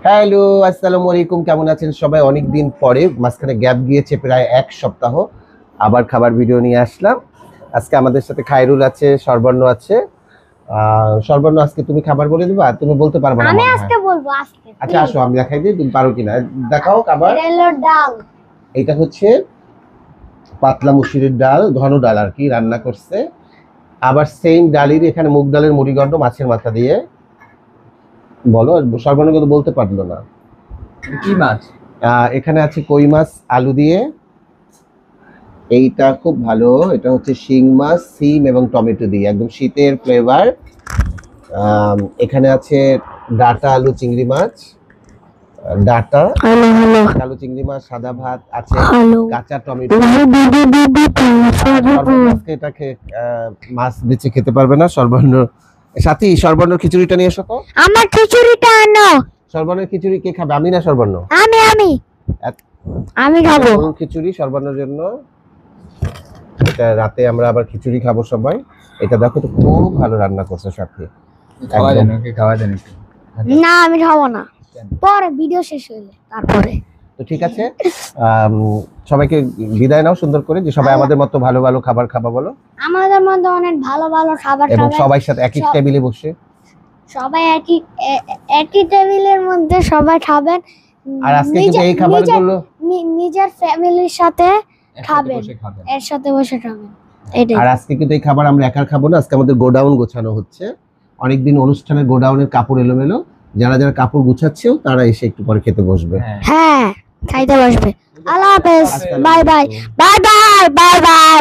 Hello, আসসালামু আলাইকুম। কেমন আছেন সবাই? অনেক দিন পরে, মাঝখানে গ্যাপ গিয়েছে প্রায় এক সপ্তাহ, আবার খাবার ভিডিও নিয়ে আসলাম। আজকে আমাদের সাথে খায়রুল আছে, সর্বর্ণ আছে। সর্বর্ণ, আজকে তুমি খাবার বলে দিবা? তুমি বলতে পারবে না আমি মনে হয়। আজকে বলবো আজকে। আচ্ছা আসো, আমি দেখাই দিই তুমি পারো কিনা। দেখাও খাবার। এটা হলো ডাল। এটা হচ্ছে পাতলা মুসুরির ডাল, ঘন ডাল আর কি রান্না করছে। আবার সেম ডালের এখানে মুগ ডালের মুড়িঘণ্ট মাছের মাথা দিয়ে। বলো, সর্বর্ণ কিন্তু বলতে পারলো না। কি মাছ? এখানে আছে কই মাছ আলু দিয়ে। এইটা খুব ভালো, এটা হচ্ছে শিং মাছ সিম এবং টমেটো দিয়ে, একদম শীতের ফ্লেভার। এখানে আছে ডাটা আলু চিংড়ি মাছ, ডাটা আলু চিংড়ি মাছ, সাদা ভাত আছে, কাঁচা টমেটো। আজকে এটাকে মাছ দিচ্ছে, খেতে পারবে না। সর্বর্ণ সাথী, সর্বর্ণর খিচুড়িটা নিয়ে এসো তো। আমার খিচুড়িটা আনো। সর্বর্ণের খিচুড়ি কে খাবে? আমি না সর্বর্ণ? আমি খাবো খিচুড়ি সর্বর্ণের জন্য। এটা রাতে আমরা আবার খিচুড়ি খাবো সবাই। এটা দেখো তো, খুব ভালো রান্না করছে সাথী। খাওয়া দেন ওকে, খাওয়া দেন একটু। না, আমি খাবো না, পরে ভিডিও শেষ হইলে তারপরে। তো ঠিক আছে, সবাইকে বিদায় নাও সুন্দর করে, যে সবাই আমাদের মতো ভালো ভালো খাবার খাবা বলো। আমাদের মধ্যে অনেক ভালো ভালো খাবার এবং খাবে, সবাই সাথে একই টেবিলে বসে, সবাই একই টেবিলের মধ্যে সবাই খাবেন। আর আজকে কিন্তু এই খাবারগুলো নিজের ফ্যামিলির সাথে খাবেন, বসে খাবেন। এর সাথে বসে খাবেন। এটাই। আর আজকে কিন্তু এই খাবার আমরা একা খাবো না, আজকে আমাদের গোডাউন গোছানো হচ্ছে। অনেকদিন অনুষ্ঠানে গোডাউনের কাপড় এলোমেলো, যারা যারা কাপড় গুছাচ্ছেও তারা এসে একটু পরে খেতে বসবে। হ্যাঁ, খাইতে বসবে। আল্লাহ হাফেজ, bye bye, bye bye, bye bye.